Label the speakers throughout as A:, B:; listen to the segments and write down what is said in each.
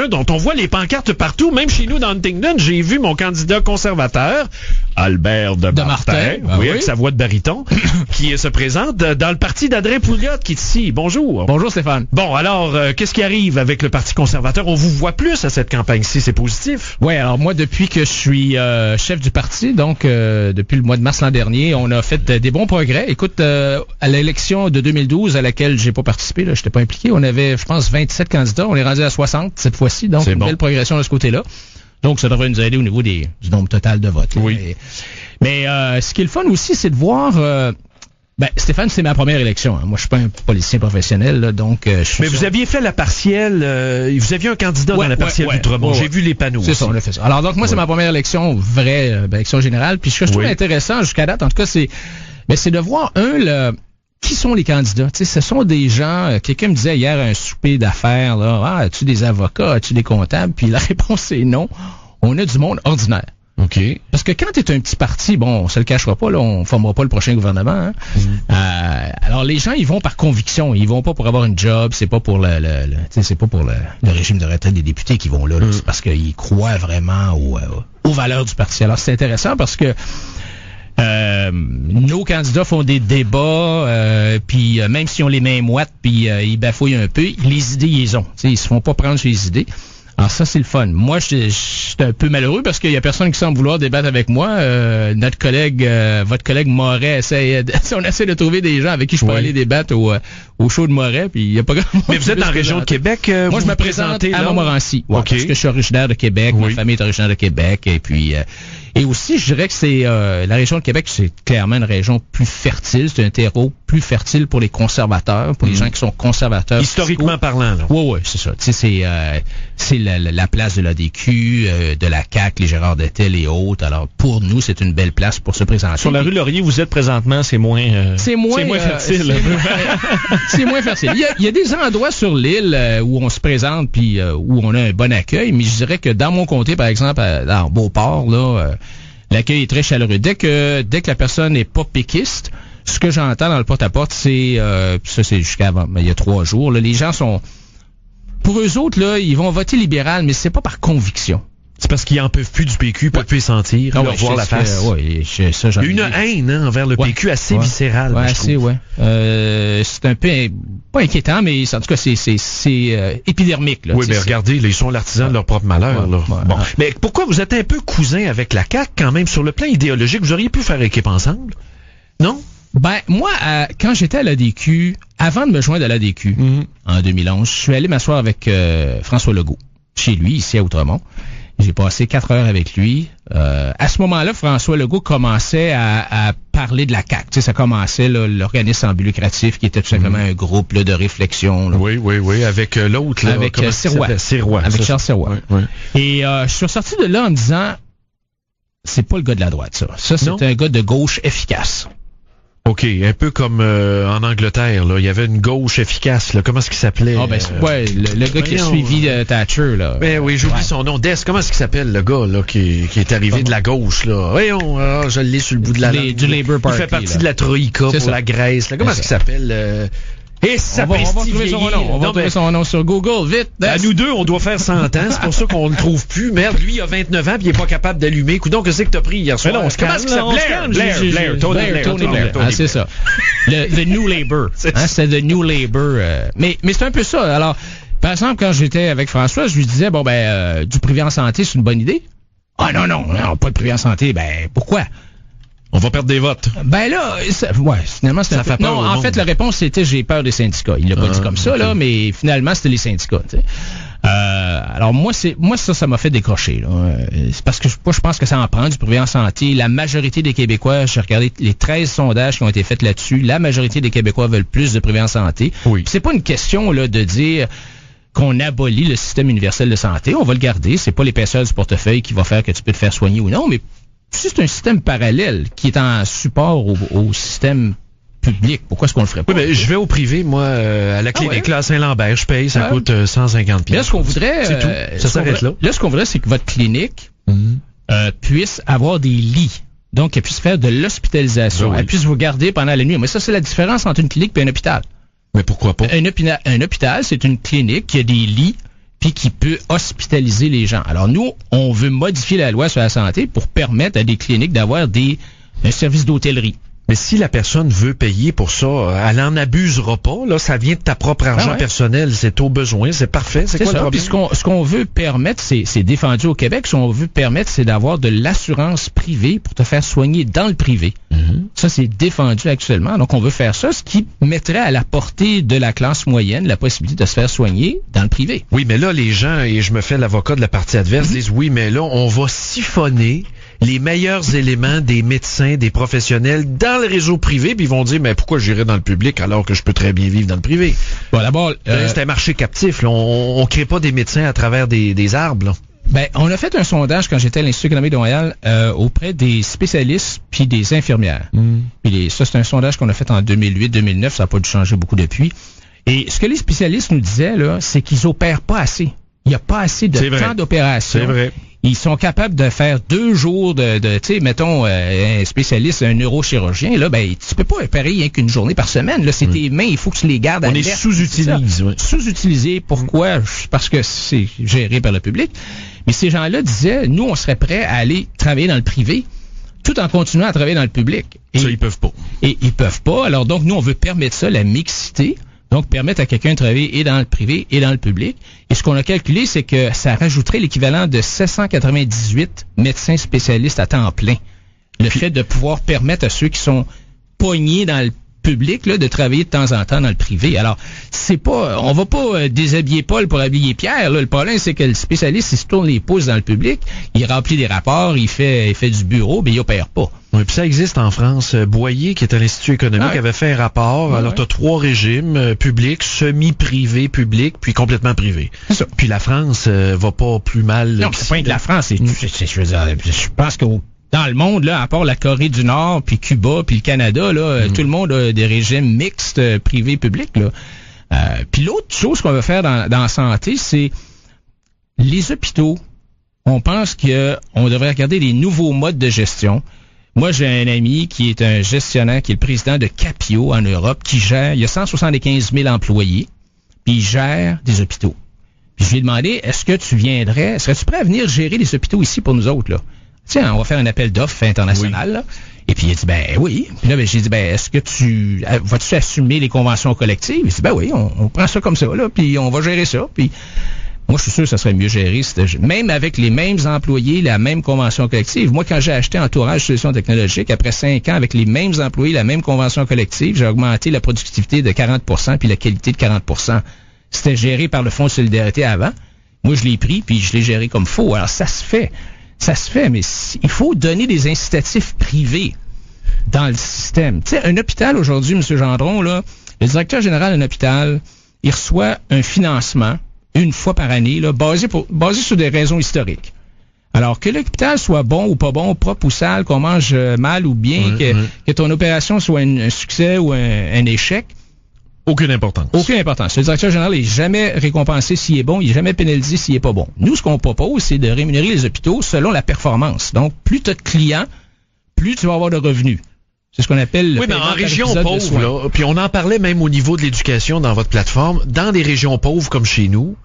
A: dont on voit les pancartes partout, même chez nous dans Huntingdon, j'ai vu mon candidat conservateur, Albert de Martin, oui, avec sa voix de baryton, qui se présente dans le parti d'André Pouliot, qui est ici. Bonjour.
B: Bonjour Stéphane.
A: Bon, alors, qu'est-ce qui arrive avec le Parti conservateur? On vous voit plus à cette campagne-ci, c'est positif?
B: Oui, alors moi, depuis que je suis chef du parti, donc depuis le mois de mars l'an dernier, on a fait des bons progrès. Écoute, à l'élection de 2012, à laquelle j'ai pas participé, là, j'étais pas impliqué, on avait, je pense, 27 candidats, on est rendu à 60 cette fois-ci, donc une belle progression de ce côté-là. Donc, ça devrait nous aider au niveau du nombre total de votes.
A: Oui.
B: Mais ce qui est le fun aussi, c'est de voir... Stéphane, c'est ma première élection. Hein. Moi, je suis pas un politicien professionnel, là, donc...
A: Mais vous aviez fait la partielle... vous aviez un candidat dans la partielle d'Outremont. J'ai vu les panneaux.
B: C'est ça, on a fait ça. Alors, donc, moi, c'est ma première élection, vraie élection générale. Puis, ce que je trouve intéressant jusqu'à date, en tout cas, c'est de voir, qui sont les candidats? Tu sais, ce sont des gens... quelqu'un me disait hier à un souper d'affaires, là, as-tu des avocats, as-tu des comptables? Puis la réponse est non. On a du monde ordinaire.
A: OK.
B: Parce que quand tu es un petit parti, bon, on se le cachera pas, là, on formera pas le prochain gouvernement. Hein? Alors les gens, ils vont par conviction, ils vont pas pour avoir une job, c'est pas pour c'est pas pour le régime de retraite des députés qui vont là, c'est parce qu'ils croient vraiment aux valeurs du parti. Alors c'est intéressant parce que nos candidats font des débats, puis même s'ils ont les mains moites, puis ils bafouillent un peu, les idées, ils ont. T'sais, ils se font pas prendre sur les idées. Alors ça, c'est le fun. Moi, je suis un peu malheureux parce qu'il y a personne qui semble vouloir débattre avec moi. Notre collègue, votre collègue Moret, on essaie de trouver des gens avec qui je peux aller débattre au show de Moret, puis il y a pas grand monde.
A: Mais vous êtes en région de Québec,
B: moi, je me présente à Montmorency, parce que je suis originaire de Québec, ma famille est originaire de Québec, et puis... Et aussi, je dirais que c'est la région de Québec, c'est clairement une région plus fertile. C'est un terreau plus fertile pour les conservateurs, pour les gens qui sont conservateurs.
A: Historiquement parlant, là.
B: Oui, c'est ça. Tu sais, c'est la place de l'ADQ, de la CAQ, les Gérard Dettel et autres. Alors, pour nous, c'est une belle place pour se présenter.
A: Sur la rue Laurier, vous êtes présentement, c'est moins fertile.
B: C'est moins fertile. Il y a des endroits sur l'île où on se présente puis où on a un bon accueil, mais je dirais que dans mon comté, par exemple, dans Beauport, là, l'accueil est très chaleureux. Dès que la personne n'est pas péquiste, ce que j'entends dans le porte-à-porte, c'est ça, c'est jusqu'à il y a 3 jours. Là, les gens sont, pour eux autres, là, ils vont voter libéral, mais c'est pas par conviction.
A: C'est parce qu'ils en peuvent plus du PQ, pas plus sentir, leur voir la face. Il y a une haine envers le PQ assez viscérale.
B: C'est un peu pas inquiétant, mais en tout cas c'est épidermique. Là,
A: oui, mais regardez, ils sont l'artisan de leur propre malheur. Bon. Mais pourquoi vous êtes un peu cousin avec la CAQ quand même sur le plan idéologique? Vous auriez pu faire équipe ensemble, non?
B: Ben moi, quand j'étais à l'ADQ, avant de me joindre à l'ADQ en 2011, je suis allé m'asseoir avec François Legault chez lui ici à Outremont. J'ai passé 4 heures avec lui. À ce moment-là, François Legault commençait à parler de la CAQ. Tu sais, ça commençait, là, l'organisme sans but lucratif, qui était tout simplement un groupe là, de réflexion. Là.
A: Oui, avec l'autre. Là,
B: avec Sirois. Avec Charles Sirois.
A: Oui.
B: Et je suis sorti de là en me disant, c'est pas le gars de la droite, ça. Ça, c'est un gars de gauche efficace.
A: OK, un peu comme en Angleterre, là, il y avait une gauche efficace, là. Comment est-ce qu'il s'appelait?
B: Le gars qui a suivi Thatcher, là.
A: Ben oui, j'oublie son nom. Comment est-ce qu'il s'appelle, le gars, là, qui est arrivé de la gauche, là? Voyons, je l'ai sur le bout de la langue.
B: Du Labour Party.
A: Il fait partie de la Troïka pour la Grèce, là. Comment est-ce qu'il s'appelle? Et ça
B: on va trouver son nom. On va trouver son nom sur Google, vite.
A: À nous deux, on doit faire 100 ans. C'est pour ça qu'on ne le trouve plus. Merde, lui, il a 29 ans puis il est pas capable d'allumer. Coudonc, qu'est-ce que t'as pris hier soir? Comment est-ce que ça s'appelle?
B: Tony Blair. Ah, c'est ça. The New Labour. C'est The New Labour. Mais c'est un peu ça. Alors, par exemple, quand j'étais avec François, je lui disais, du privé en santé, c'est une bonne idée. Ah non, pas de privé en santé. Ben, pourquoi?
A: On va perdre des votes.
B: Ben là, finalement, ça fait peur. Non, en fait, la réponse, c'était j'ai peur des syndicats. Il l'a pas dit comme ça, là, mais finalement, c'était les syndicats. Tu sais. Alors moi, ça m'a fait décrocher. Là. C'est parce que je pense que ça en prend du privé en santé. La majorité des Québécois, j'ai regardé les 13 sondages qui ont été faits là-dessus, la majorité des Québécois veulent plus de privé en santé.
A: Oui.
B: Puis c'est pas une question là de dire qu'on abolit le système universel de santé. On va le garder. C'est pas l'épaisseur du portefeuille qui va faire que tu peux te faire soigner ou non, mais si c'est un système parallèle qui est en support au système public, pourquoi est-ce qu'on le ferait pas?
A: Oui, mais je vais au privé, moi, à la clinique, là, à Saint-Lambert, je paye, ça coûte 150 $.
B: Là, ce qu'on voudrait...
A: c'est tout, ça s'arrête là.
B: Là, ce qu'on voudrait, c'est que votre clinique puisse avoir des lits. Donc, qu'elle puisse faire de l'hospitalisation. Elle puisse vous garder pendant la nuit. Mais ça, c'est la différence entre une clinique et un hôpital.
A: Mais pourquoi pas?
B: Un hôpital, c'est une clinique qui a des lits puis qui peut hospitaliser les gens. Alors nous, on veut modifier la loi sur la santé pour permettre à des cliniques d'avoir un service d'hôtellerie.
A: Mais si la personne veut payer pour ça, elle en abusera pas. Là, ça vient de ta propre argent personnel. C'est au besoin. C'est parfait. C'est quoi le problème?
B: Puis ce qu'on veut permettre, c'est défendu au Québec. Ce qu'on veut permettre, c'est d'avoir de l'assurance privée pour te faire soigner dans le privé. Mm-hmm. Ça, c'est défendu actuellement. Donc, on veut faire ça, ce qui mettrait à la portée de la classe moyenne la possibilité de se faire soigner dans le privé.
A: Oui, mais là, les gens, et je me fais l'avocat de la partie adverse, disent oui, mais là, on va siphonner les meilleurs éléments des médecins, des professionnels dans le réseau privé, puis ils vont dire, mais pourquoi j'irais dans le public alors que je peux très bien vivre dans le privé?
B: Bon, d'abord,
A: c'est un marché captif. Là. On crée pas des médecins à travers des arbres. Là.
B: Ben, on a fait un sondage quand j'étais à l'Institut économique de Montréal auprès des spécialistes puis des infirmières. Puis ça, c'est un sondage qu'on a fait en 2008-2009. Ça n'a pas dû changer beaucoup depuis. Et ce que les spécialistes nous disaient, là, c'est qu'ils opèrent pas assez. Il n'y a pas assez de temps d'opération.
A: C'est vrai.
B: Ils sont capables de faire 2 jours de tu sais, mettons, un spécialiste, un neurochirurgien, là, ben, tu peux pas opérer rien qu'une journée par semaine, là. C'est tes mains, il faut que tu les gardes à
A: l'alerte. On est sous-utilisé.
B: Sous-utilisé. Pourquoi? Parce que c'est géré par le public. Mais ces gens-là disaient, nous, on serait prêts à aller travailler dans le privé, tout en continuant à travailler dans le public.
A: Ça, ils peuvent pas.
B: Et ils peuvent pas. Alors, donc, nous, on veut permettre ça, la mixité. Donc, permettre à quelqu'un de travailler et dans le privé et dans le public. Et ce qu'on a calculé, c'est que ça rajouterait l'équivalent de 798 médecins spécialistes à temps plein. Le fait de pouvoir permettre à ceux qui sont pognés dans le public là, de travailler de temps en temps dans le privé. Alors, c'est pas, on va pas déshabiller Paul pour habiller Pierre. Là. Le problème, c'est que le spécialiste, il se tourne les pouces dans le public, il remplit des rapports, il fait du bureau, mais il opère pas.
A: Oui, puis ça existe en France. Boyer, qui est à l'Institut économique, avait fait un rapport. Alors, tu as 3 régimes, public, semi-privé, public, puis complètement privé.
B: Ça.
A: Puis la France va pas plus mal.
B: Non, c'est pas de la France. Je pense que dans le monde, là, à part la Corée du Nord, puis Cuba, puis le Canada, là, tout le monde a des régimes mixtes privé-public. Puis l'autre chose qu'on va faire dans la santé, c'est les hôpitaux. On pense qu'on devrait regarder les nouveaux modes de gestion. Moi, j'ai un ami qui est un gestionnaire, qui est le président de Capio en Europe, qui gère, il y a 175 000 employés, puis il gère des hôpitaux. Puis je lui ai demandé, serais-tu prêt à venir gérer les hôpitaux ici pour nous autres, là? Tiens, on va faire un appel d'offres international, là. Et puis il a dit, ben oui. Puis là, j'ai dit, ben, est-ce que vas-tu assumer les conventions collectives? Il dit, ben oui, on prend ça comme ça, là, puis on va gérer ça, puis moi, je suis sûr que ça serait mieux géré, même avec les mêmes employés, la même convention collective. Moi, quand j'ai acheté Entourage Solutions Technologiques, après 5 ans, avec les mêmes employés, la même convention collective, j'ai augmenté la productivité de 40% puis la qualité de 40%. C'était géré par le Fonds de solidarité avant. Moi, je l'ai pris puis je l'ai géré comme faut. Alors, ça se fait, mais il faut donner des incitatifs privés dans le système. Tu sais, un hôpital aujourd'hui, M. Gendron, là, le directeur général d'un hôpital, il reçoit un financement une fois par année, là, basé sur des raisons historiques. Alors, que l'hôpital soit bon ou pas bon, propre ou sale, qu'on mange mal ou bien, que ton opération soit un succès ou un échec.
A: Aucune importance.
B: Aucune importance. Le directeur général n'est jamais récompensé s'il est bon, il n'est jamais pénalisé s'il est pas bon. Nous, ce qu'on propose, c'est de rémunérer les hôpitaux selon la performance. Donc, plus tu as de clients, plus tu vas avoir de revenus. C'est ce qu'on appelle le
A: oui, mais en région pauvre, là, puis on en parlait même au niveau de l'éducation dans votre plateforme, dans des régions pauvres comme chez nous,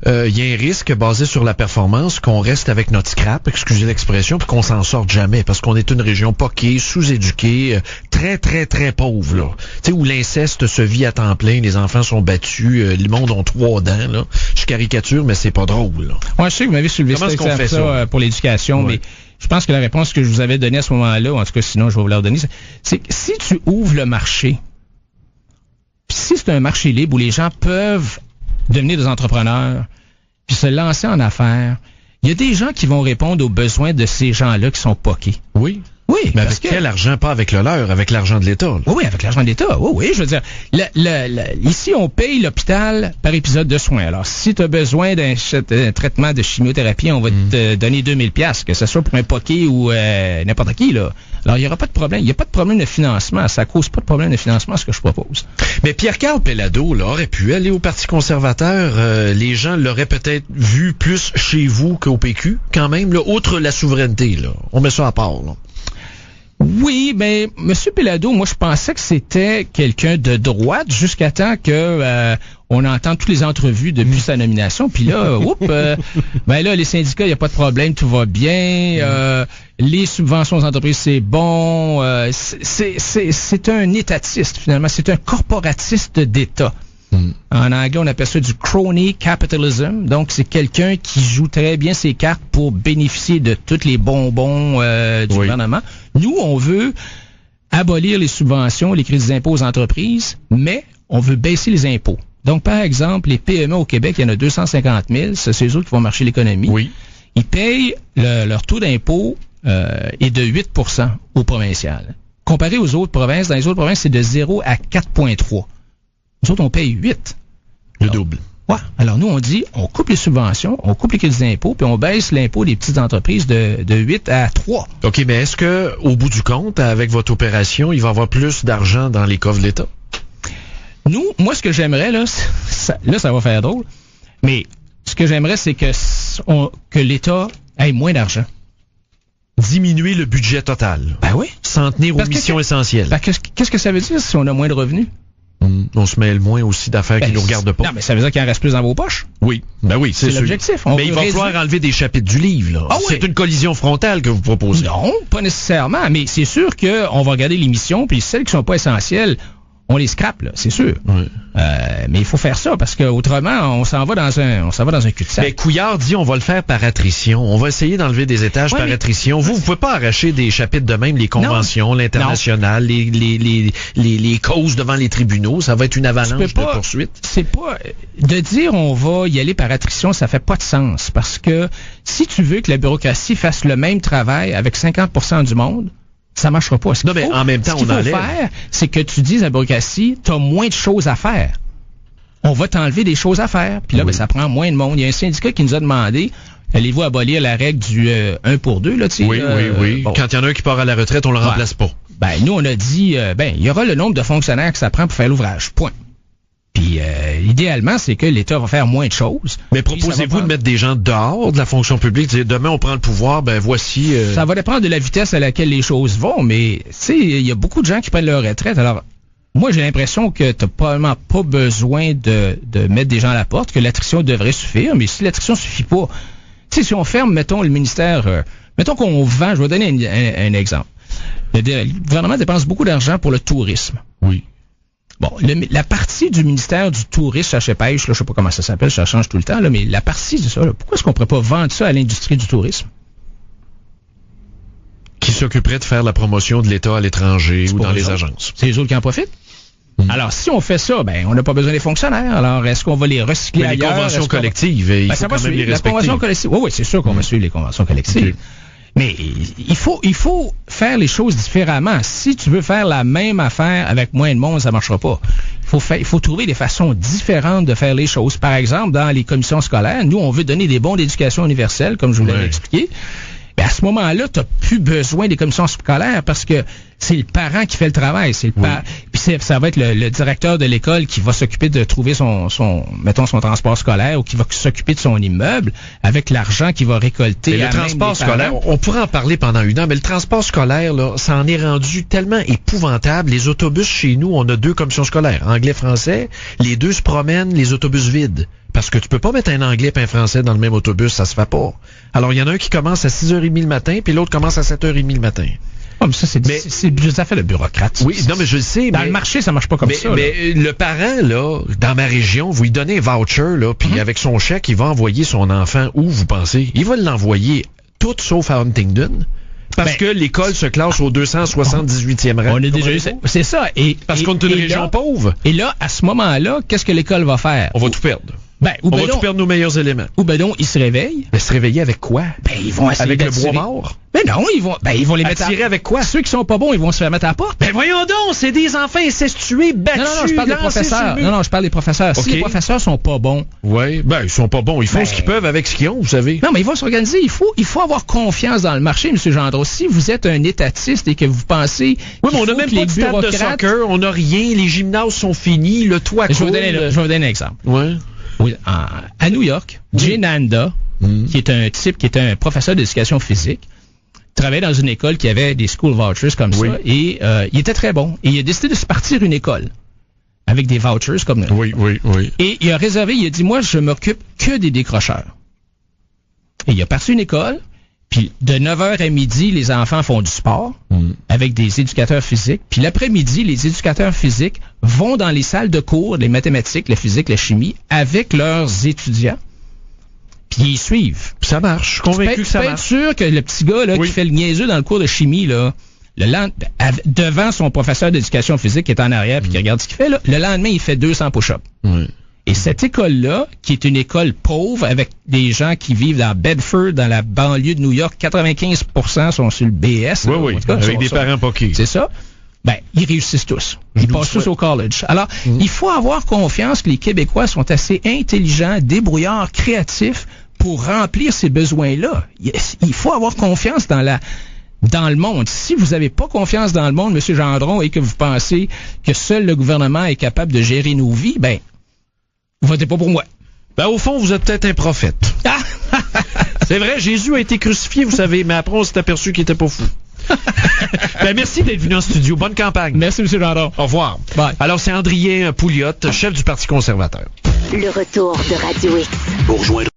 A: il y a un risque basé sur la performance qu'on reste avec notre scrap, excusez l'expression, puis qu'on s'en sorte jamais, parce qu'on est une région poquée, sous-éduquée, très, très, très pauvre, là. Tu sais, où l'inceste se vit à temps plein, les enfants sont battus, le monde ont 3 dents, là. Je caricature, mais c'est pas drôle, là.
B: Ouais, je sais que vous m'avez soulevé ça pour l'éducation, mais je pense que la réponse que je vous avais donnée à ce moment-là, en tout cas, sinon je vais vous la redonner, c'est que si tu ouvres le marché, puis si c'est un marché libre où les gens peuvent devenir des entrepreneurs, puis se lancer en affaires, il y a des gens qui vont répondre aux besoins de ces gens-là qui sont poqués.
A: Oui.
B: Oui.
A: Mais avec quel argent? Pas avec le leur, avec l'argent de l'État. Là.
B: Oui, avec l'argent de l'État. Oui, je veux dire, ici, on paye l'hôpital par épisode de soins. Alors, si tu as besoin d'un traitement de chimiothérapie, on va te donner 2000 $, que ce soit pour un poqué ou n'importe qui, là. Alors, il n'y aura pas de problème. Il n'y a pas de problème de financement. Ça cause pas de problème de financement, ce que je propose.
A: Mais Pierre-Carl Péladeau, là, aurait pu aller au Parti conservateur. Les gens l'auraient peut-être vu plus chez vous qu'au PQ, quand même, là, outre la souveraineté, là. On met ça à part, là.
B: Oui, mais M. Péladeau, moi, je pensais que c'était quelqu'un de droite jusqu'à temps que on entend toutes les entrevues depuis sa nomination, puis là, ben là, les syndicats, il n'y a pas de problème, tout va bien, les subventions aux entreprises, c'est bon, c'est un étatiste, finalement, c'est un corporatiste d'État. En anglais, on appelle ça du crony capitalism. Donc, c'est quelqu'un qui joue très bien ses cartes pour bénéficier de tous les bonbons du gouvernement. Nous, on veut abolir les subventions, les crédits d'impôt aux entreprises, mais on veut baisser les impôts. Donc, par exemple, les PME au Québec, il y en a 250 000. C'est eux qui vont marcher l'économie. Oui. Ils payent leur taux d'impôt est de 8 % au provincial. Comparé aux autres provinces, dans les autres provinces, c'est de 0 à 4,3. Nous autres, on paye 8.
A: Le double.
B: Ouais. Alors, nous, on dit, on coupe les subventions, on coupe les crédits d'impôt, puis on baisse l'impôt des petites entreprises de 8 à 3.
A: OK, mais est-ce que, au bout du compte, avec votre opération, il va y avoir plus d'argent dans les coffres de l'État?
B: Nous, moi, ce que j'aimerais, là, ça va faire drôle, mais ce que j'aimerais, c'est que l'État ait moins d'argent.
A: Diminuer le budget total.
B: Ben oui.
A: S'en tenir aux missions essentielles.
B: Ben, qu'est-ce que ça veut dire si on a moins de revenus?
A: On se mêle moins aussi d'affaires qui nous regardent pas.
B: Non, mais ça veut dire qu'il en reste plus dans vos poches.
A: Oui, ben oui, c'est
B: l'objectif.
A: Mais il va falloir enlever des chapitres du livre, là. Ah, c'est une collision frontale que vous proposez.
B: Non, pas nécessairement, mais c'est sûr qu'on va regarder les missions, puis celles qui sont pas essentielles, on les scrape, là, c'est sûr. Oui. Mais il faut faire ça, parce que autrement, on s'en va dans un cul-de-sac.
A: Mais Couillard dit, on va le faire par attrition. On va essayer d'enlever des étages par attrition. Vous pouvez pas arracher des chapitres de même, les conventions, l'international, les causes devant les tribunaux. Ça va être une avalanche de poursuites.
B: C'est pas, de dire on va y aller par attrition, ça fait pas de sens. Parce que si tu veux que la bureaucratie fasse le même travail avec 50% du monde, ça marchera pas.
A: Non, mais en même temps,
B: on enlève. Ce qu'il faut faire, c'est que tu dises à la bureaucratie, t'as moins de choses à faire. On va t'enlever des choses à faire. Puis là, ben, ça prend moins de monde. Il y a un syndicat qui nous a demandé, allez-vous abolir la règle du 1 pour 2, là, tu sais?
A: Oui. Bon. Quand il y en a un qui part à la retraite, on le remplace pas.
B: Ben, nous, on a dit, il y aura le nombre de fonctionnaires que ça prend pour faire l'ouvrage. Point. Puis, idéalement, c'est que l'État va faire moins de choses.
A: Mais proposez-vous de mettre des gens dehors de la fonction publique? Dire, demain, on prend le pouvoir, ben voici...
B: Ça va dépendre de la vitesse à laquelle les choses vont, mais, tu sais, il y a beaucoup de gens qui prennent leur retraite. Alors, moi, j'ai l'impression que t'as probablement pas besoin de mettre des gens à la porte, que l'attrition devrait suffire, mais si l'attrition suffit pas... Tu sais, si on ferme, mettons, le ministère... mettons qu'on vend... Je vais donner un exemple. Le gouvernement dépense beaucoup d'argent pour le tourisme.
A: Oui.
B: Bon, la partie du ministère du tourisme, chasse et pêche, là, je sais pas comment ça s'appelle, ça change tout le temps, là, mais la partie de ça, là, pourquoi est-ce qu'on pourrait pas vendre ça à l'industrie du tourisme?
A: Qui s'occuperait de faire la promotion de l'État à l'étranger ou dans les agences.
B: C'est les autres qui en profitent. Alors, si on fait ça, ben, on n'a pas besoin des fonctionnaires. Alors, est-ce qu'on va les recycler ailleurs?
A: Les conventions collectives, il faut quand même les respecter.
B: La convention collective, oui, c'est sûr qu'on va suivre les conventions collectives. Okay. Mais il faut faire les choses différemment. Si tu veux faire la même affaire avec moins de monde, ça marchera pas. Il faut trouver des façons différentes de faire les choses. Par exemple, dans les commissions scolaires, nous, on veut donner des bons d'éducation universelle, comme je vous l'avais expliqué. Mais à ce moment-là, tu n'as plus besoin des commissions scolaires parce que c'est le parent qui fait le travail. C'est le Puis ça va être le directeur de l'école qui va s'occuper de trouver son transport scolaire ou qui va s'occuper de son immeuble avec l'argent qu'il va récolter.
A: Mais le transport scolaire, on pourrait en parler pendant une heure, mais le transport scolaire, là, ça en est rendu tellement épouvantable. Les autobus chez nous, on a 2 commissions scolaires, anglais-français. Les 2 se promènent, les autobus vides. Parce que tu peux pas mettre un anglais et un français dans le même autobus, ça se fait pas. Alors, il y en a un qui commence à 6h30 le matin, puis l'autre commence à 7h30 le matin.
B: Oh, mais ça, ça fait le bureaucrate.
A: Oui, non, mais je le sais.
B: Dans le marché, ça marche pas comme ça.
A: Mais le parent, là, dans ma région, vous lui donnez un voucher, là, puis avec son chèque, il va envoyer son enfant où, vous pensez? Il va l'envoyer tout sauf à Huntingdon. Parce que l'école se classe au 278e rang.
B: On a déjà eu ça. C'est ça.
A: Parce qu'on est une région pauvre.
B: Et là, à ce moment-là, qu'est-ce que l'école va faire?
A: On va tout perdre. On va tout perdre nos meilleurs éléments.
B: Ou ben donc, ils se réveillent.
A: Mais se réveiller avec quoi?
B: Ben, ils vont essayer
A: avec le bois mort?
B: Mais non, ils vont les mettre
A: attirer avec quoi?
B: Ceux qui sont pas bons, ils vont se faire mettre à la porte.
A: Ben voyons donc, c'est des enfants incestués, battus.
B: Non, je parle des professeurs. Non, je parle des professeurs. Okay. Si les professeurs sont pas bons.
A: Oui, ben ils sont pas bons. Ils font ce qu'ils peuvent avec ce qu'ils ont, vous savez.
B: Non, mais ils vont s'organiser. Il faut avoir confiance dans le marché, M. Gendreau. Si vous êtes un étatiste et que vous pensez.
A: Oui, mais on n'a même pas de stade de soccer, on n'a rien, les gymnases sont finis, le toit coule.
B: Je vais vous donner un exemple.
A: Ouais.
B: Oui, à New York, Jay Nanda, qui est un type qui est un professeur d'éducation physique, travaillait dans une école qui avait des school vouchers comme ça, et il était très bon. Et il a décidé de se partir une école. avec des vouchers comme nous.
A: Oui.
B: Et il a dit, moi, je m'occupe que des décrocheurs. Et il a parti une école, puis de 9h à midi, les enfants font du sport avec des éducateurs physiques. Puis l'après-midi, les éducateurs physiques vont dans les salles de cours, les mathématiques, la physique, la chimie, avec leurs étudiants. Puis ils suivent.
A: Puis ça marche. Je suis convaincu que ça marche.
B: Je suis sûr que le petit gars là, qui fait le niaiseux dans le cours de chimie, là, devant son professeur d'éducation physique qui est en arrière puis qui regarde ce qu'il fait, là, le lendemain, il fait 200 push-ups. Et cette école-là, qui est une école pauvre avec des gens qui vivent dans Bedford, dans la banlieue de New York, 95% sont sur le BS.
A: Oui, là, avec des parents poqués.
B: C'est ça. Ben, ils réussissent tous. Ils passent tous au college. Alors, il faut avoir confiance que les Québécois sont assez intelligents, débrouillards, créatifs pour remplir ces besoins-là. Il faut avoir confiance dans le monde. Si vous n'avez pas confiance dans le monde, M. Gendron, et que vous pensez que seul le gouvernement est capable de gérer nos vies, ben, votez pas pour moi.
A: Ben, au fond, vous êtes peut-être un prophète. C'est vrai, Jésus a été crucifié, vous savez, mais après, on s'est aperçu qu'il était pas fou. Ben, merci d'être venu en studio. Bonne campagne.
B: Merci, M. Gendron.
A: Au revoir.
B: Bye.
A: Alors, c'est Andrien Pouliot, chef du Parti conservateur.
C: Le retour de Radio X.
D: Pour joindre